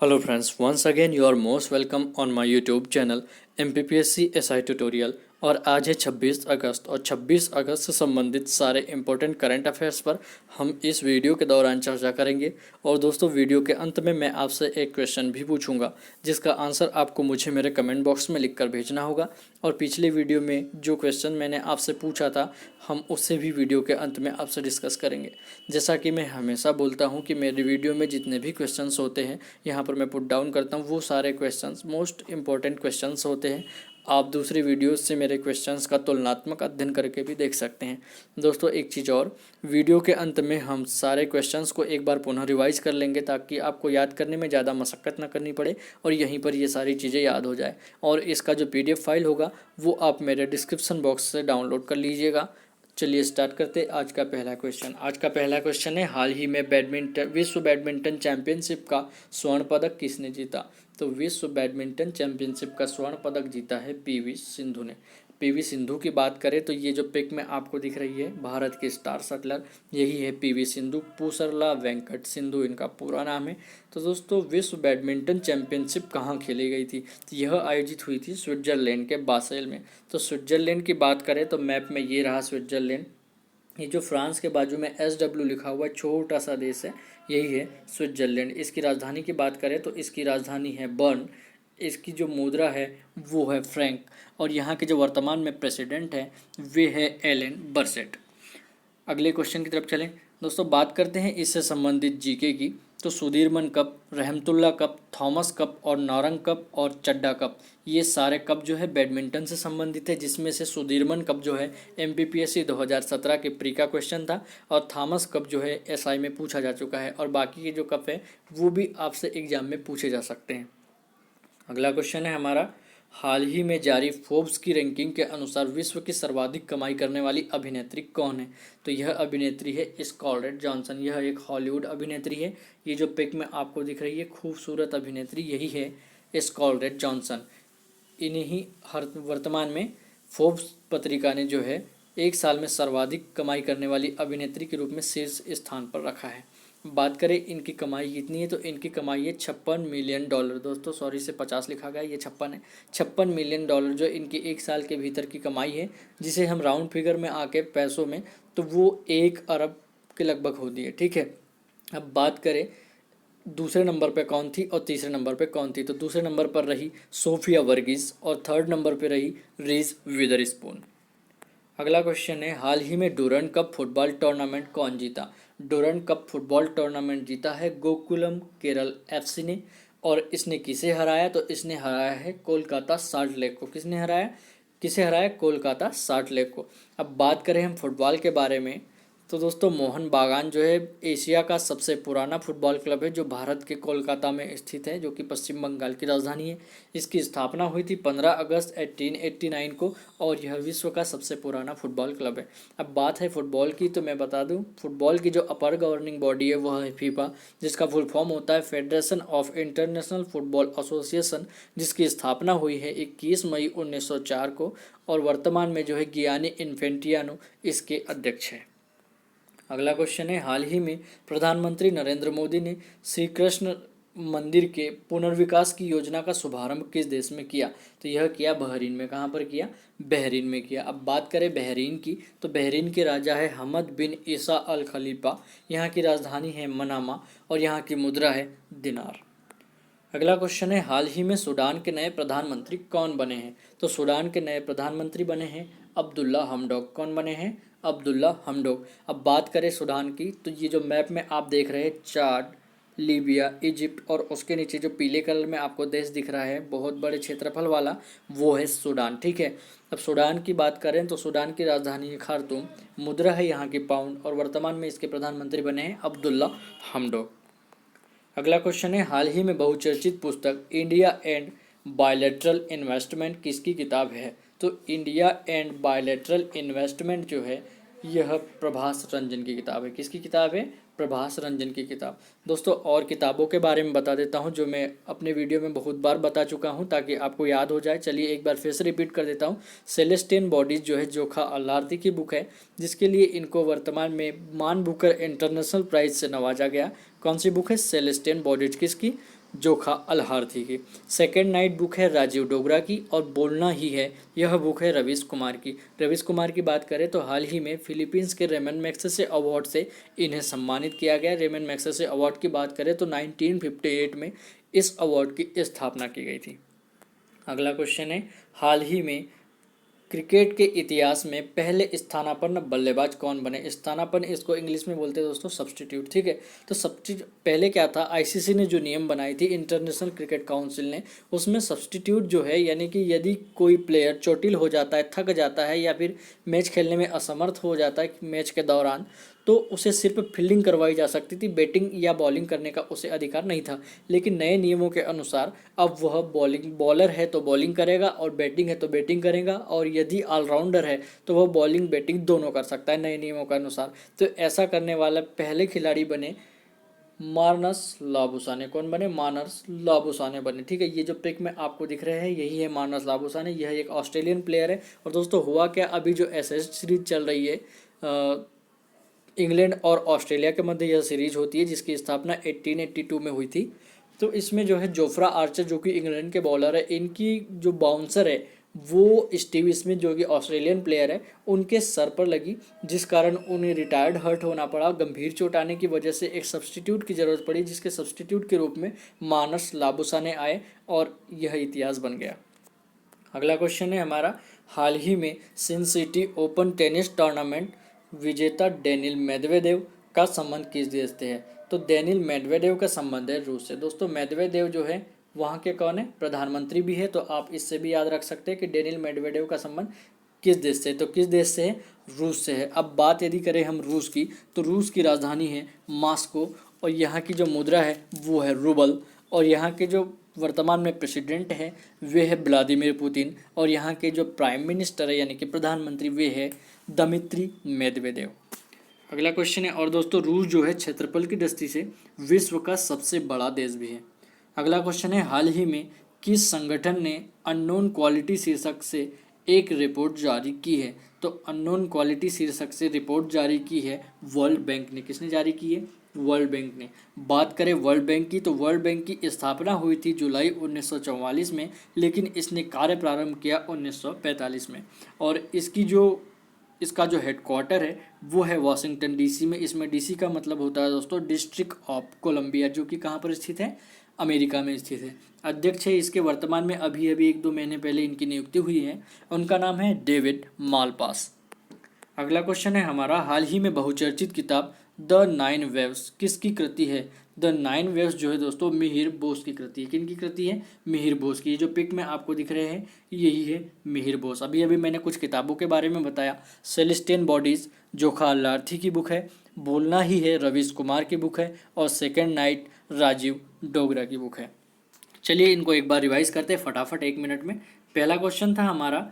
Hello friends, once again you are most welcome on my YouTube channel mpc SI tutorial. और आज है 26 अगस्त और 26 अगस्त से संबंधित सारे इंपॉर्टेंट करंट अफेयर्स पर हम इस वीडियो के दौरान चर्चा करेंगे। और दोस्तों वीडियो के अंत में मैं आपसे एक क्वेश्चन भी पूछूंगा जिसका आंसर आपको मुझे मेरे कमेंट बॉक्स में लिखकर भेजना होगा। और पिछले वीडियो में जो क्वेश्चन मैंने आपसे पूछा था हम उससे भी वीडियो के अंत में आपसे डिस्कस करेंगे। जैसा कि मैं हमेशा बोलता हूं कि मेरे वीडियो में जितने भी क्वेश्चंस होते हैं यहाँ पर मैं पुट डाउन करता हूँ, वो सारे क्वेश्चंस मोस्ट इंपॉर्टेंट क्वेश्चंस होते हैं। आप दूसरी वीडियोस से मेरे क्वेश्चंस का तुलनात्मक अध्ययन करके भी देख सकते हैं। दोस्तों एक चीज़ और, वीडियो के अंत में हम सारे क्वेश्चंस को एक बार पुनः रिवाइज कर लेंगे ताकि आपको याद करने में ज़्यादा मशक्क़त ना करनी पड़े और यहीं पर ये सारी चीज़ें याद हो जाए। और इसका जो PDF फाइल होगा वो आप मेरे डिस्क्रिप्शन बॉक्स से डाउनलोड कर लीजिएगा। चलिए स्टार्ट करते आज का पहला क्वेश्चन। आज का पहला क्वेश्चन है, हाल ही में विश्व बैडमिंटन चैंपियनशिप का स्वर्ण पदक किसने जीता? तो विश्व बैडमिंटन चैंपियनशिप का स्वर्ण पदक जीता है PV सिंधु ने। PV सिंधु की बात करें तो ये जो पिक में आपको दिख रही है भारत के स्टार शटलर, यही है PV सिंधु। पूसरला वेंकट सिंधु इनका पूरा नाम है। तो दोस्तों विश्व बैडमिंटन चैंपियनशिप कहाँ खेली गई थी? तो यह आयोजित हुई थी स्विट्जरलैंड के बासेल में। तो स्विट्जरलैंड की बात करें तो मैप में ये रहा स्विट्जरलैंड। ये जो फ्रांस के बाजू में SW लिखा हुआ छोटा सा देश है, यही है स्विट्जरलैंड। इसकी राजधानी की बात करें तो इसकी राजधानी है बर्न। इसकी जो मुद्रा है वो है फ्रैंक। और यहाँ के जो वर्तमान में प्रेसिडेंट है वे है एलन बर्सेट। अगले क्वेश्चन की तरफ चलें। दोस्तों बात करते हैं इससे संबंधित जीके की। तो Sudirman cup, Rahmatullah cup, Thomas cup और नारंग कप और चड्डा कप, ये सारे कप जो है बैडमिंटन से संबंधित है, जिसमें से सुदीरमन कप जो है MPPSC 2017 के प्री का क्वेश्चन था और थॉमस कप जो है SI में पूछा जा चुका है। और बाकी के जो कप है वो भी आपसे एग्जाम में पूछे जा सकते हैं। अगला क्वेश्चन है हमारा, हाल ही में जारी फोर्ब्स की रैंकिंग के अनुसार विश्व की सर्वाधिक कमाई करने वाली अभिनेत्री कौन है? तो यह अभिनेत्री है स्कारलेट जॉनसन। यह एक हॉलीवुड अभिनेत्री है। ये जो पिक में आपको दिख रही है खूबसूरत अभिनेत्री, यही है स्कारलेट जॉनसन। इन्हीं हर वर्तमान में फोर्ब्स पत्रिका ने जो है एक साल में सर्वाधिक कमाई करने वाली अभिनेत्री के रूप में शीर्ष स्थान पर रखा है। बात करें इनकी कमाई कितनी है तो इनकी कमाई है $56 मिलियन। दोस्तों सॉरी से 50 लिखा गया, ये 56 है। $56 मिलियन जो इनकी एक साल के भीतर की कमाई है, जिसे हम राउंड फिगर में आके पैसों में तो वो 1 अरब के लगभग होती है। ठीक है, अब बात करें दूसरे नंबर पे कौन थी और तीसरे नंबर पे कौन थी। तो दूसरे नंबर पर रही सोफिया वर्गीस और थर्ड नंबर पे रही रीज विदरस्पून। अगला क्वेश्चन है, हाल ही में डूरंड कप फुटबॉल टूर्नामेंट कौन जीता? डूरंड कप फुटबॉल टूर्नामेंट जीता है गोकुलम केरल FC ने। और इसने किसे हराया? तो इसने हराया है कोलकाता साल्ट लेक को। किसने हराया? किसे हराया? कोलकाता साल्ट लेक को। अब बात करें हम फुटबॉल के बारे में तो दोस्तों मोहन बागान जो है एशिया का सबसे पुराना फुटबॉल क्लब है जो भारत के कोलकाता में स्थित है, जो कि पश्चिम बंगाल की राजधानी है। इसकी स्थापना हुई थी 15 अगस्त 1889 को और यह विश्व का सबसे पुराना फुटबॉल क्लब है। अब बात है फुटबॉल की तो मैं बता दूं, फुटबॉल की जो अपर गवर्निंग बॉडी है वह है फीफा, जिसका फुल फॉर्म होता है federation of international football association, जिसकी स्थापना हुई है 21 मई 1904 को। और वर्तमान में जो है गियानी इन्फेंटियानो इसके अध्यक्ष हैं। अगला क्वेश्चन है, हाल ही में प्रधानमंत्री नरेंद्र मोदी ने श्री कृष्ण मंदिर के पुनर्विकास की योजना का शुभारंभ किस देश में किया? तो यह किया बहरीन में। कहाँ पर किया? बहरीन में किया। अब बात करें बहरीन की तो बहरीन के राजा है हमद बिन ईसा अल खलीफा। यहाँ की राजधानी है मनामा और यहाँ की मुद्रा है दिनार। अगला क्वेश्चन है, हाल ही में सूडान के नए प्रधानमंत्री कौन बने हैं? तो सूडान के नए प्रधानमंत्री बने हैं अब्दुल्ला हमडोक। कौन बने हैं? अब्दुल्ला हमडोक। अब बात करें सूडान की तो ये जो मैप में आप देख रहे हैं चाड, लीबिया, इजिप्ट और उसके नीचे जो पीले कलर में आपको देश दिख रहा है बहुत बड़े क्षेत्रफल वाला, वो है सूडान। ठीक है, अब सूडान की बात करें तो सूडान की राजधानी है खार्तूम, मुद्रा है यहाँ की पाउंड और वर्तमान में इसके प्रधानमंत्री बने हैं अब्दुल्ला हमडोक। अगला क्वेश्चन है, हाल ही में बहुचर्चित पुस्तक इंडिया एंड बायलैटरल इन्वेस्टमेंट किसकी किताब है? तो इंडिया एंड बायलैटरल इन्वेस्टमेंट जो है यह प्रभास रंजन की किताब है। किसकी किताब है? प्रभास रंजन की किताब। दोस्तों और किताबों के बारे में बता देता हूं जो मैं अपने वीडियो में बहुत बार बता चुका हूं ताकि आपको याद हो जाए। चलिए एक बार फिर से रिपीट कर देता हूं। सेलेस्टियन बॉडीज जो है जोखा अल्लारती की बुक है, जिसके लिए इनको वर्तमान में मान बुकर इंटरनेशनल प्राइज से नवाजा गया। कौन सी बुक है? सेलेस्टियन बॉडीज। किसकी? जोखा अल्हार्थी की। सेकेंड नाइट बुक है राजीव डोगरा की, और बोलना ही है यह बुक है रवीश कुमार की। रवीश कुमार की बात करें तो हाल ही में फिलीपींस के रेमन मैग्सेसे अवार्ड से इन्हें सम्मानित किया गया। रेमन मैग्सेसे अवार्ड की बात करें तो 1958 में इस अवार्ड की स्थापना की गई थी। अगला क्वेश्चन है, हाल ही में क्रिकेट के इतिहास में पहले स्थानापन्न बल्लेबाज कौन बने। स्थानापन्न इसको इंग्लिश में बोलते हैं दोस्तों सब्स्टिट्यूट, ठीक है। तो सब्स्टिट्यूट पहले क्या था, आईसीसी ने जो नियम बनाई थी, इंटरनेशनल क्रिकेट काउंसिल ने, उसमें सब्स्टिट्यूट जो है यानी कि यदि कोई प्लेयर चोटिल हो जाता है, थक जाता है या फिर मैच खेलने में असमर्थ हो जाता है मैच के दौरान, तो उसे सिर्फ फील्डिंग करवाई जा सकती थी, बैटिंग या बॉलिंग करने का उसे अधिकार नहीं था। लेकिन नए नियमों के अनुसार अब वह बॉलर है तो बॉलिंग करेगा और बैटिंग है तो बैटिंग करेगा, और यदि ऑलराउंडर है तो वह बॉलिंग बैटिंग दोनों कर सकता है नए नियमों के अनुसार। तो ऐसा करने वाला पहले खिलाड़ी बने मार्नस लाबुसाने। कौन बने? मार्नस लाबुसाने बने, ठीक है। ये जो पिक में आपको दिख रहे हैं यही है मार्नस लाबुसाने, यह एक ऑस्ट्रेलियन प्लेयर है। और दोस्तों हुआ क्या, अभी जो एशेज सीरीज चल रही है इंग्लैंड और ऑस्ट्रेलिया के मध्य यह सीरीज होती है, जिसकी स्थापना 1882 में हुई थी। तो इसमें जो है जोफ्रा आर्चर जो कि इंग्लैंड के बॉलर है, इनकी जो बाउंसर है वो स्टीव स्मिथ जो कि ऑस्ट्रेलियन प्लेयर है उनके सर पर लगी, जिस कारण उन्हें रिटायर्ड हर्ट होना पड़ा। गंभीर चोट आने की वजह से एक सब्स्टिट्यूट की ज़रूरत पड़ी, जिसके सब्स्टिट्यूट के रूप में मार्नस लाबुसाने आए और यह इतिहास बन गया। अगला क्वेश्चन है हमारा, हाल ही में सिनसिटी ओपन टेनिस टूर्नामेंट विजेता डेनिल मेदवेदेव का संबंध किस देश से है। तो डेनिल मेदवेदेव का संबंध है रूस से। दोस्तों मेदवेदेव जो है वहाँ के कौन है, प्रधानमंत्री भी है, तो आप इससे भी याद रख सकते हैं कि डेनिल मेदवेदेव का संबंध किस देश से, तो किस देश से है, रूस से है। अब बात यदि करें हम रूस की, तो रूस की राजधानी है मॉस्को, और यहाँ की जो मुद्रा है वो है रूबल, और यहाँ के जो वर्तमान में प्रेसिडेंट है वे है व्लादिमीर पुतिन, और यहाँ के जो प्राइम मिनिस्टर है यानी कि प्रधानमंत्री वे है दमित्री मेदवेदेव। अगला क्वेश्चन है, और दोस्तों रूस जो है क्षेत्रफल की दृष्टि से विश्व का सबसे बड़ा देश भी है। अगला क्वेश्चन है, हाल ही में किस संगठन ने अननोन क्वालिटी शीर्षक से एक रिपोर्ट जारी की है। तो अननोन क्वालिटी शीर्षक से रिपोर्ट जारी की है वर्ल्ड बैंक ने। किसने जारी की है? वर्ल्ड बैंक ने। बात करें वर्ल्ड बैंक की, तो वर्ल्ड बैंक की स्थापना हुई थी जुलाई 1944 में, लेकिन इसने कार्य प्रारंभ किया 1945 में, और इसका जो हेडक्वार्टर है वो है वाशिंगटन डीसी में। इसमें डीसी का मतलब होता है दोस्तों डिस्ट्रिक्ट ऑफ कोलंबिया, जो कि कहाँ पर स्थित है, अमेरिका में स्थित है। अध्यक्ष है इसके वर्तमान में अभी 1-2 महीने पहले इनकी नियुक्ति हुई है, उनका नाम है डेविड मालपास। अगला क्वेश्चन है हमारा, हाल ही में बहुचर्चित किताब द 9 वेव्स किसकी कृति है। द 9 वेव्स जो है दोस्तों मिहिर बोस की कृति है। किन की कृति है? मिहिर बोस की। ये जो पिक में आपको दिख रहे हैं यही है मिहिर बोस। अभी मैंने कुछ किताबों के बारे में बताया। सेलेस्टियन बॉडीज जोखा अल्हार्थी की बुक है, बोलना ही है रवीश कुमार की बुक है, और सेकेंड नाइट राजीव डोगरा की बुक है। चलिए इनको एक बार रिवाइज करते हैं फटाफट 1 मिनट में। पहला क्वेश्चन था हमारा,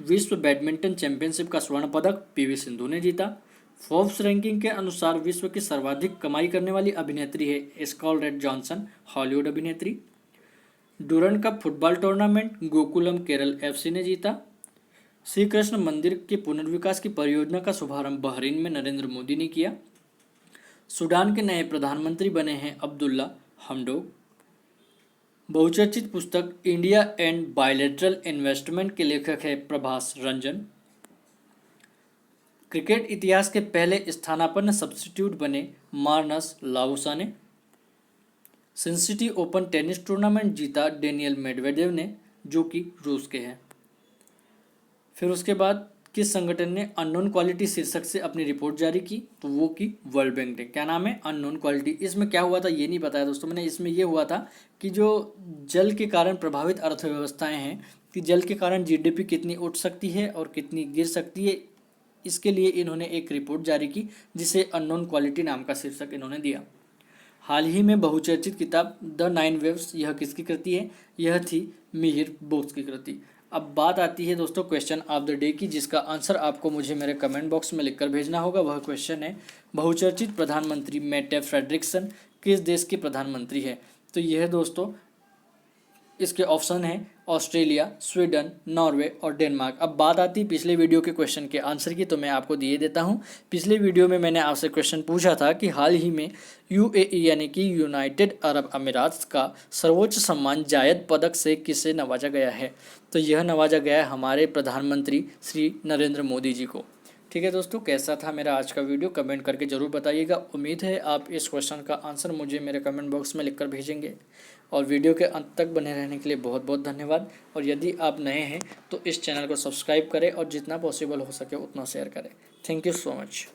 विश्व बैडमिंटन चैंपियनशिप का स्वर्ण पदक पीवी सिंधु ने जीता। फोर्ब्स रैंकिंग के अनुसार विश्व की सर्वाधिक कमाई करने वाली अभिनेत्री है स्कारलेट जॉनसन, हॉलीवुड अभिनेत्री। Durand cup football tournament Gokulam Kerala FC ने जीता। श्री कृष्ण मंदिर के पुनर्विकास की परियोजना का शुभारंभ बहरीन में नरेंद्र मोदी ने किया। सूडान के नए प्रधानमंत्री बने हैं अब्दुल्ला हमडोक। बहुचर्चित पुस्तक इंडिया एंड बायलैटरल इन्वेस्टमेंट के लेखक है प्रभास रंजन। क्रिकेट इतिहास के पहले स्थानापन्न सब्स्टिट्यूट बने मार्नस लाबुसाने। सिनसिटी ओपन टेनिस टूर्नामेंट जीता डेनियल मेडवेडेव ने, जो कि रूस के हैं। फिर उसके बाद किस संगठन ने अननोन क्वालिटी शीर्षक से अपनी रिपोर्ट जारी की, तो वो की वर्ल्ड बैंक ने। क्या नाम है? Unknown quality. इसमें क्या हुआ था ये नहीं बताया दोस्तों मैंने। इसमें ये हुआ था कि जो जल के कारण प्रभावित अर्थव्यवस्थाएं हैं, कि जल के कारण जीडीपी कितनी उठ सकती है और कितनी गिर सकती है, इसके लिए इन्होंने एक रिपोर्ट जारी की, जिसे अननोन क्वालिटी नाम का शीर्षक इन्होंने दिया। हाल ही में बहुचर्चित किताब द 9 वेव्स, यह किसकी कृति है? यह थी मिहिर बोस की कृति। अब बात आती है दोस्तों क्वेश्चन ऑफ द डे की, जिसका आंसर आपको मुझे मेरे कमेंट बॉक्स में लिखकर भेजना होगा। वह क्वेश्चन है, बहुचर्चित प्रधानमंत्री मेटे फ्रेडरिक्सन किस देश के प्रधानमंत्री है। तो यह दोस्तों इसके ऑप्शन हैं ऑस्ट्रेलिया, स्वीडन, नॉर्वे और डेनमार्क। अब बात आती है पिछले वीडियो के क्वेश्चन के आंसर की, तो मैं आपको दिए देता हूं। पिछले वीडियो में मैंने आपसे क्वेश्चन पूछा था कि हाल ही में यूएई यानी कि यूनाइटेड अरब अमीरात का सर्वोच्च सम्मान जायद पदक से किसे नवाजा गया है। तो यह नवाजा गया है हमारे प्रधानमंत्री श्री नरेंद्र मोदी जी को। ठीक है दोस्तों, कैसा था मेरा आज का वीडियो कमेंट करके ज़रूर बताइएगा। उम्मीद है आप इस क्वेश्चन का आंसर मुझे मेरे कमेंट बॉक्स में लिखकर भेजेंगे। और वीडियो के अंत तक बने रहने के लिए बहुत बहुत धन्यवाद। और यदि आप नए हैं तो इस चैनल को सब्सक्राइब करें और जितना पॉसिबल हो सके उतना शेयर करें। Thank you so much.